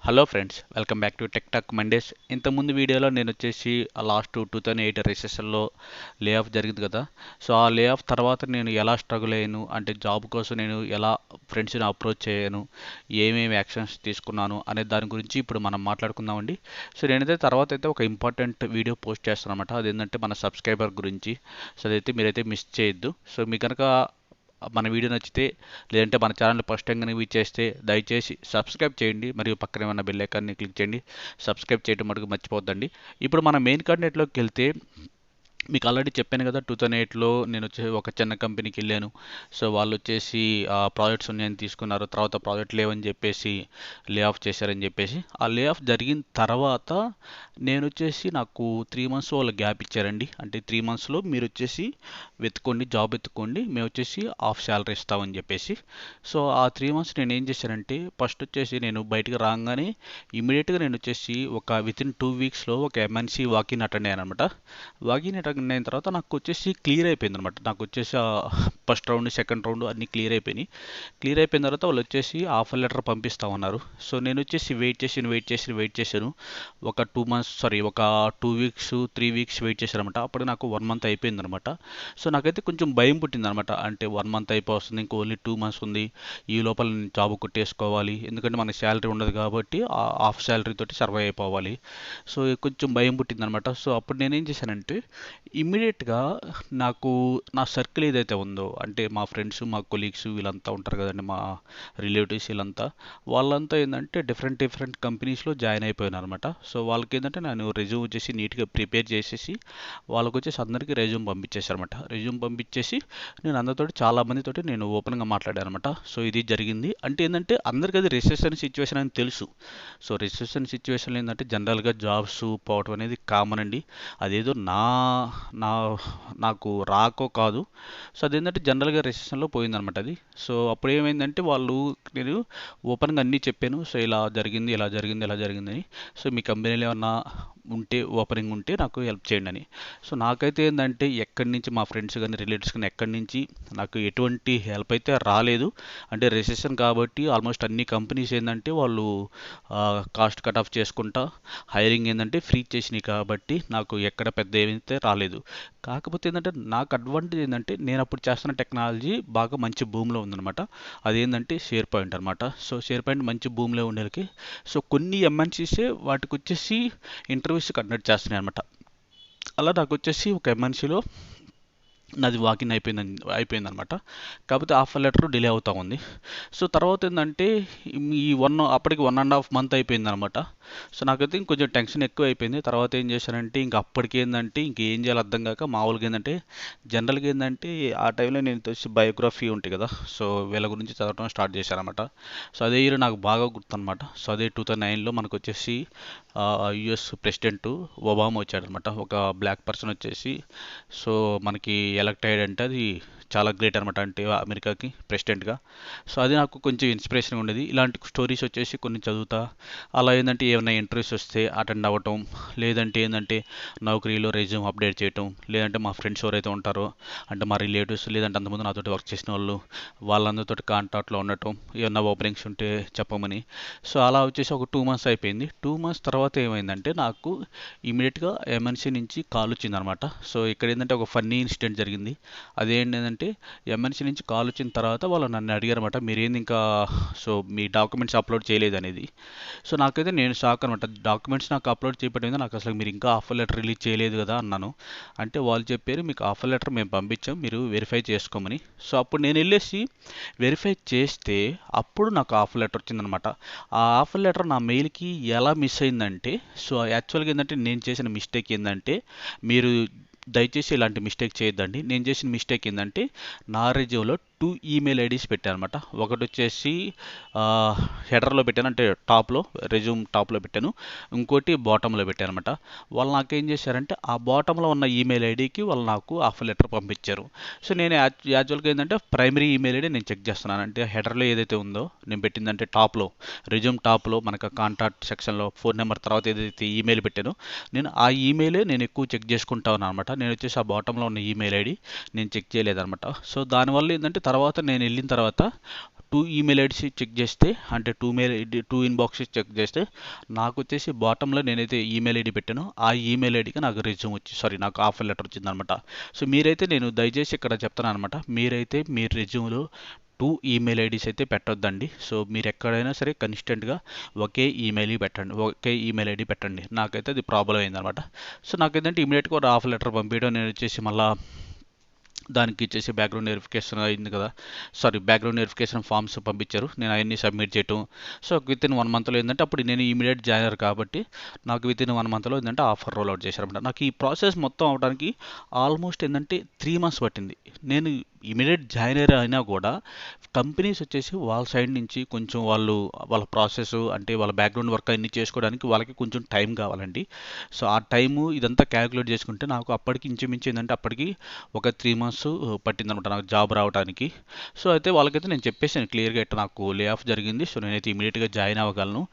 Hello friends, welcome back to tech talk Mondays. ఇంతకుముందు వీడియోలో నేను వచ్చేసి లాస్ట్ 2008 రిసెషన్లో లే ఆఫ్ జరిగింది కదా. సో ఆ లే ఆఫ్ తర్వాత నేను ఎలా స్ట్రగుల్ అయ్యాను, అంటే జాబ్ కోసం నేను ఎలా ఫ్రెండ్స్ని అప్రోచ్ అయ్యాను, ఏమేమి యాక్షన్స్ తీసుకున్నాను అనే దాని గురించి ఇప్పుడు మనం మాట్లాడుకుందామండి. సో నేనైతే తర్వాత అయితే ఒక ఇంపార్టెంట్ వీడియో పోస్ట్ చేస్తాను అనమాట. అదేంటంటే మన సబ్స్క్రైబర్ గురించి. సో అదైతే మీరైతే మిస్ చేయొద్దు. సో మీ కనుక మన వీడియో నచ్చితే, లేదంటే మన ఛానల్ ఫస్ట్ టైం కనుక విజిట్ చేస్తే దయచేసి సబ్స్క్రైబ్ చేయండి, మరియు పక్కనే ఉన్న బెల్ ఐకాన్ని క్లిక్ చేయండి. సబ్స్క్రైబ్ చేయడం మటుకు మర్చిపోద్దండి. ఇప్పుడు మన మెయిన్ కంటెంట్లోకి వెళ్తే, మీకు ఆల్రెడీ చెప్పాను కదా, 2008లో నేను వచ్చి ఒక చిన్న కంపెనీకి వెళ్ళాను. సో వాళ్ళు వచ్చేసి ప్రాజెక్ట్స్ ఉన్నాయని తీసుకున్నారు, తర్వాత ప్రాజెక్ట్ లేవని చెప్పేసి లే ఆఫ్ చేశారని చెప్పేసి. ఆ లే ఆఫ్ జరిగిన తర్వాత నేను వచ్చేసి, నాకు 3 మంత్స్ వాళ్ళు గ్యాప్ ఇచ్చారండి. అంటే 3 మంత్స్లో మీరు వచ్చేసి వెతుక్కోండి, జాబ్ వెతుక్కోండి, మేము వచ్చేసి హాఫ్ శాలరీ ఇస్తామని చెప్పేసి. సో ఆ 3 మంత్స్ నేను ఏం చేశానంటే, ఫస్ట్ వచ్చేసి నేను బయటకు రాగానే ఇమీడియట్గా నేను వచ్చేసి ఒక వితిన్ 2 వీక్స్లో ఒక ఎంఎన్సీ వాకిన్ అటెండ్ అయ్యాను అనమాట. వాకిన్ అటెండ్ అయిన తర్వాత నాకు వచ్చేసి క్లియర్ అయిపోయింది అనమాట. నాకు వచ్చేసి ఫస్ట్ రౌండ్, సెకండ్ రౌండ్ అన్నీ క్లియర్ అయిపోయినాయి. క్లియర్ అయిపోయిన తర్వాత వాళ్ళు వచ్చేసి ఆఫర్ లెటర్ పంపిస్తామన్నారు. సో నేను వచ్చేసి వెయిట్ చేశాను. ఒక 2 మంత్స్, సారీ, ఒక 2 వీక్స్ 3 వీక్స్ వెయిట్ చేశాను అనమాట. అప్పుడు నాకు 1 మంత్ అయిపోయింది అనమాట. సో నాకైతే కొంచెం భయం పుట్టింది అనమాట. అంటే 1 మంత్ అయిపోతుంది, ఇంకో ఓన్లీ 2 మంత్స్ ఉంది, ఈ లోపల నేను జాబ్ కొట్టేసుకోవాలి, ఎందుకంటే మనకి శాలరీ ఉండదు కాబట్టి హాఫ్ శాలరీ తోటి సర్వైవ్ అయిపోవాలి. సో కొంచెం భయం పుట్టింది అనమాట. సో అప్పుడు నేనేం చేశానంటే, ఇమ్మీడియట్గా నాకు నా సర్కిల్ ఏదైతే ఉందో, అంటే మా ఫ్రెండ్స్, మా కొలీగ్స్ వీళ్ళంతా ఉంటారు కదండి, మా రిలేటివ్స్ వీళ్ళంతా, వాళ్ళంతా ఏంటంటే డిఫరెంట్ డిఫరెంట్ కంపెనీస్లో జాయిన్ అయిపోయాను అనమాట. సో వాళ్ళకి ఏంటంటే నేను రెజ్యూమ్ వచ్చేసి నీట్గా ప్రిపేర్ చేసేసి వాళ్ళకి వచ్చేసి అందరికీ రెజ్యూమ్ పంపించేసాను అనమాట. రెజ్యూమ్ పంపించేసి నేను అందరితోటి, చాలా మందితోటి నేను ఓపెన్గా మాట్లాడాను అనమాట. సో ఇది జరిగింది. అంటే ఏంటంటే అందరికీ అది రిసెషన్ సిచ్యువేషన్ అని తెలుసు. సో రిసెషన్ సిచ్యువేషన్లో ఏంటంటే జనరల్గా జాబ్స్ పోవటం అనేది కామన్ అండి. అదేదో నా నాకు రాకో కాదు. సో అదేంటంటే జనరల్గా రెసెషన్లో పోయిందనమాట అది. సో అప్పుడు ఏమైందంటే, నేను ఓపెన్గా అన్నీ చెప్పాను. సో ఇలా జరిగింది, ఇలా జరిగింది, ఇలా జరిగిందని. సో మీ కంపెనీలో ఏమన్నా ఉంటే, ఓపెనింగ్ ఉంటే నాకు హెల్ప్ చేయండి అని. సో నాకైతే ఏంటంటే, ఎక్కడి నుంచి మా ఫ్రెండ్స్ కానీ రిలేటివ్స్ కానీ ఎక్కడి నుంచి నాకు ఎటువంటి హెల్ప్ అయితే రాలేదు. అంటే రెసెషన్ కాబట్టి ఆల్మోస్ట్ అన్ని కంపెనీస్ ఏంటంటే వాళ్ళు కాస్ట్ కట్ ఆఫ్ చేసుకుంటా, హైరింగ్ ఏంటంటే ఫ్రీ చేసినాయి కాబట్టి నాకు ఎక్కడ పెద్ద ఏమైతే రాలేదు. కాకపోతే ఏంటంటే, నాకు అడ్వాంటేజ్ ఏంటంటే, నేను అప్పుడు చేస్తున్న టెక్నాలజీ బాగా మంచి భూమిలో ఉందన్నమాట. అదేంటంటే షేర్ పాయింట్ అనమాట. సో షేర్ పాయింట్ మంచి భూమిలో ఉండేకి, సో కొన్ని ఎంఎన్సీసే వాటికి వచ్చేసి ఇంటర్వ్యూస్ కండక్ట్ చేస్తున్నాయి అనమాట. అలా నాకు వచ్చేసి ఒక ఎంఎన్సీలో నాది వాకిన్ అయిపోయిందనమాట. కాకపోతే ఆఫర్ లెటర్ డిలే అవుతా ఉంది. సో తర్వాత ఏంటంటే, అప్పటికి 1.5 మంత్ అయిపోయిందనమాట. సో నాకైతే ఇంకొంచెం టెన్షన్ ఎక్కువ అయిపోయింది. తర్వాత ఏం చేశానంటే, ఇంక అప్పటికి ఏంటంటే ఇంకేం చేయాలో అర్థం కాక, మామూలుగా ఏంటంటే జనరల్గా ఏంటంటే ఆ టైంలో నేను వచ్చి బయోగ్రఫీ ఉంటాయి కదా, సో వీళ్ళ గురించి చదవడం స్టార్ట్ చేశానమాట. సో అదే ఇయర్ నాకు బాగా గుర్తనమాట. సో అదే 2009లో మనకు వచ్చేసి యుఎస్ ప్రెసిడెంట్ ఒబామా వచ్చాడనమాట. ఒక బ్లాక్ పర్సన్ వచ్చేసి, సో మనకి ఎలక్ట్ అయ్యాడంటే అది చాలా గ్రేట్ అనమాట, అంటే అమెరికాకి ప్రెసిడెంట్గా. సో అది నాకు కొంచెం ఇన్స్పిరేషన్గా ఉండేది. ఇలాంటి స్టోరీస్ వచ్చేసి కొన్ని చదువుతా, అలా ఏంటంటే ఏమైనా ఇంటర్వ్యూస్ వస్తే అటెండ్ అవ్వటం, లేదంటే ఏంటంటే నౌకరీలో రెజ్యూమ్ అప్డేట్ చేయటం, లేదంటే మా ఫ్రెండ్స్ ఎవరైతే ఉంటారో, అంటే మా రిలేటివ్స్, లేదంటే అంతకుముందు నాతోటి వర్క్ చేసిన వాళ్ళు, వాళ్ళందరితో కాంటాక్ట్లో ఉండటం, ఏమన్నా ఓపెనింగ్స్ ఉంటే చెప్పమని. సో అలా వచ్చేసి ఒక 2 మంత్స్ అయిపోయింది. 2 మంత్స్ తర్వాత ఏమైందంటే, నాకు ఇమీడియట్గా ఎంఎన్సీ నుంచి కాల్ వచ్చిందనమాట. సో ఇక్కడ ఏంటంటే ఒక ఫన్నీ ఇన్సిడెంట్ జరిగింది. అదేంటంటే, ఎంఎన్సీ నుంచి కాల్ వచ్చిన తర్వాత వాళ్ళు నన్ను అడిగారన్నమాట, మీరేంది ఇంకా సో మీ డాక్యుమెంట్స్ అప్లోడ్ చేయలేదు అనేది. సో నాకైతే నేను షాక్ అనమాట. డాక్యుమెంట్స్ నాకు అప్లోడ్ చేయబడి మీద నాకు అసలు మీరు ఇంకా ఆఫర్ లెటర్ రిలీజ్ చేయలేదు కదా అన్నాను. అంటే వాళ్ళు చెప్పారు, మీకు ఆఫర్ లెటర్ మేము పంపించాం, మీరు వెరిఫై చేసుకోమని. సో అప్పుడు నేను వెళ్ళేసి వెరిఫై చేస్తే అప్పుడు నాకు ఆఫర్ లెటర్ వచ్చిందనమాట. ఆ ఆఫర్ లెటర్ నా మెయిల్కి ఎలా మిస్ అయిందంటే, సో యాక్చువల్గా ఏంటంటే నేను చేసిన మిస్టేక్ ఏంటంటే, మీరు దయచేసి ఇలాంటి మిస్టేక్ చేయొద్దండి. నేను చేసిన మిస్టేక్ ఏంటంటే, నా రెజ్యూమ్లో 2 ఈమెయిల్ ఐడీస్ పెట్టాను అనమాట. ఒకటి వచ్చేసి హెడర్లో పెట్టాను, అంటే టాప్లో, రెజ్యూమ్ టాప్లో పెట్టాను. ఇంకోటి బాటంలో పెట్టాను అనమాట. వాళ్ళు నాకేం చేశారంటే, ఆ బాటంలో ఉన్న ఈమెయిల్ ఐడికి వాళ్ళు నాకు ఆఫర్ లెటర్ పంపించారు. సో నేను యాక్చువల్గా ఏంటంటే ప్రైమరీ ఈమెయిల్ ఐడి నేను చెక్ చేస్తున్నాను. అంటే హెడర్లో ఏదైతే ఉందో నేను పెట్టిందంటే టాప్లో, రెజ్యూమ్ టాప్లో మనకు కాంటాక్ట్ సెక్షన్లో ఫోన్ నెంబర్ తర్వాత ఏదైతే ఈమెయిల్ పెట్టానో, నేను ఆ ఈమెయిలే నేను ఎక్కువ చెక్ చేసుకుంటా ఉన్నాను అనమాట. నేను వచ్చేసి ఆ బాటంలో ఉన్న ఈమెయిల్ ఐడి నేను చెక్ చేయలేదన్నమాట. సో దానివల్ల ఏంటంటే, తర్వాత నేను వెళ్ళిన తర్వాత టూ ఈమెయిల్ ఐడీస్ చెక్ చేస్తే, అంటే టూ ఇన్బాక్సెస్ చెక్ చేస్తే నాకు వచ్చేసి బాటంలో నేనైతే ఈమెయిల్ ఐడి పెట్టానో ఆ ఈమెయిల్ ఐడికి నాకు రెజ్యూమ్ వచ్చి నాకు ఆఫర్ లెటర్ వచ్చిందనమాట. సో మీరైతే, నేను దయచేసి ఇక్కడ చెప్తాను అనమాట, మీరైతే మీ రెజ్యూమ్లో టూ ఈమెయిల్ ఐడీస్ అయితే పెట్టొద్దండి. సో మీరు ఎక్కడైనా సరే కన్సిస్టెంట్గా ఒకే ఈమెయిల్ ఐడి పెట్టండి. నాకైతే అది ప్రాబ్లం అయిందనమాట. సో నాకేంటంటే ఇమీడియట్గా ఒక ఆఫర్ లెటర్ పంపించడం, నేను వచ్చేసి మళ్ళీ దానికి ఇచ్చేసి బ్యాక్గ్రౌండ్ వెరిఫికేషన్ అయింది కదా, బ్యాక్గ్రౌండ్ వెరిఫికేషన్ ఫామ్స్ పంపించారు, నేను అవన్నీ సబ్మిట్ చేయటం. సో విత్ ఇన్ 1 మంత్లో ఏంటంటే, అప్పుడు నేను ఇమీడియట్ జాయినర్ కాబట్టి నాకు విత్ ఇన్ 1 మంత్లో ఏంటంటే ఆఫర్ రోల్ అవుట్ చేశారన్నమాట. నాకు ఈ ప్రాసెస్ మొత్తం అవడానికి ఆల్మోస్ట్ ఏంటంటే 3 మంత్స్ పట్టింది. నేను ఇమీడియట్ జాయినర్ అయినా కూడా కంపెనీస్ వచ్చేసి వాళ్ళ సైడ్ నుంచి కొంచెం వాళ్ళ ప్రాసెస్, అంటే వాళ్ళ బ్యాక్గ్రౌండ్ వర్క్ అన్ని చేసుకోవడానికి వాళ్ళకి కొంచెం టైం కావాలండి. సో ఆ టైము ఇదంతా క్యాలిక్యులేట్ చేసుకుంటే నాకు అప్పటికి ఇంచుమించు ఏంటంటే, అప్పటికి ఒక 3 మంత్స్ పట్టిందనమాట నాకు జాబ్ రావడానికి. సో అయితే వాళ్ళకైతే నేను చెప్పేసాను క్లియర్గా, ఇట్లా నాకు లే ఆఫ్ జరిగింది, సో నేనైతే ఇమీడియట్గా జాయిన్ అవ్వగలను.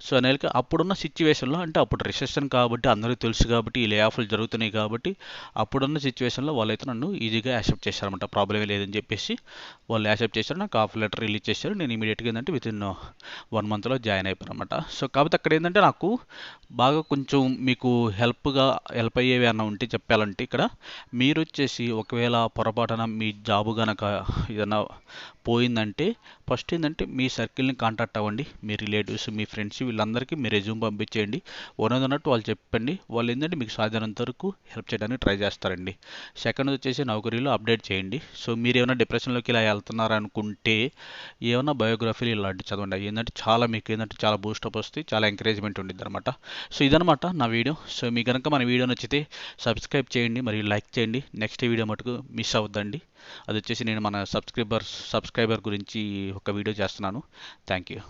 సో అనేది అప్పుడున్న సిచ్యువేషన్లో, అంటే అప్పుడు రిసెషన్ కాబట్టి అందరికీ తెలుసు కాబట్టి ఈ లే ఆఫ్లు జరుగుతున్నాయి కాబట్టి, అప్పుడున్న సిచ్యువేషన్లో వాళ్ళైతే నన్ను ఈజీగా యాక్సెప్ట్ చేశారనమాట. ప్రాబ్లమే లేదని చెప్పేసి వాళ్ళు యాక్సెప్ట్ చేశారు, నాకు ఆఫర్ లెటర్ రిలీజ్ చేశారు. నేను ఇమీడియట్గా ఏంటంటే విత్ ఇన్ 1 మంత్లో జాయిన్ అయిపోయాను అనమాట. సో కాకపోతే అక్కడ ఏంటంటే, నాకు బాగా కొంచెం మీకు హెల్ప్ అయ్యేవి అన్న ఉంటే చెప్పాలంటే, ఇక్కడ మీరు వచ్చేసి ఒకవేళ పొరపాటున మీ జాబు గనక ఏదైనా పోయిందంటే, ఫస్ట్ ఏంటంటే మీ సర్కిల్ని కాంటాక్ట్ అవ్వండి, మీ రిలేటివ్స్, మీ ఫ్రెండ్స్, వీళ్ళందరికీ మీ రెజ్యూమ్ పంపించేయండి. ఉన్నదన్నట్టు వాళ్ళు చెప్పండి, వాళ్ళు ఏంటంటే మీకు సాధ్యమైనంత వరకు హెల్ప్ చేయడానికి ట్రై చేస్తారండి. సెకండ్ వచ్చేసి నౌకరీలో అప్డేట్ చేయండి. సో మీరు ఏమైనా డిప్రెషన్లోకి ఇలా వెళ్తున్నారనుకుంటే, ఏమైనా బయోగ్రఫీలు ఇలాంటివి చదవండి. ఏంటంటే మీకు ఏంటంటే చాలా బూస్టప్ వస్తుంది, చాలా ఎంకరేజ్మెంట్ ఉండిద్ది అనమాట. సో ఇదనమాట నా వీడియో. సో మీ కనుక మన వీడియో నచ్చితే సబ్స్క్రైబ్ చేయండి మరియు లైక్ చేయండి. నెక్స్ట్ వీడియో మటుకు మిస్ అవ్వద్దండి. అది వచ్చేసి నేను మన సబ్స్క్రైబర్ గురించి ఒక వీడియో చేస్తున్నాను. Thank you.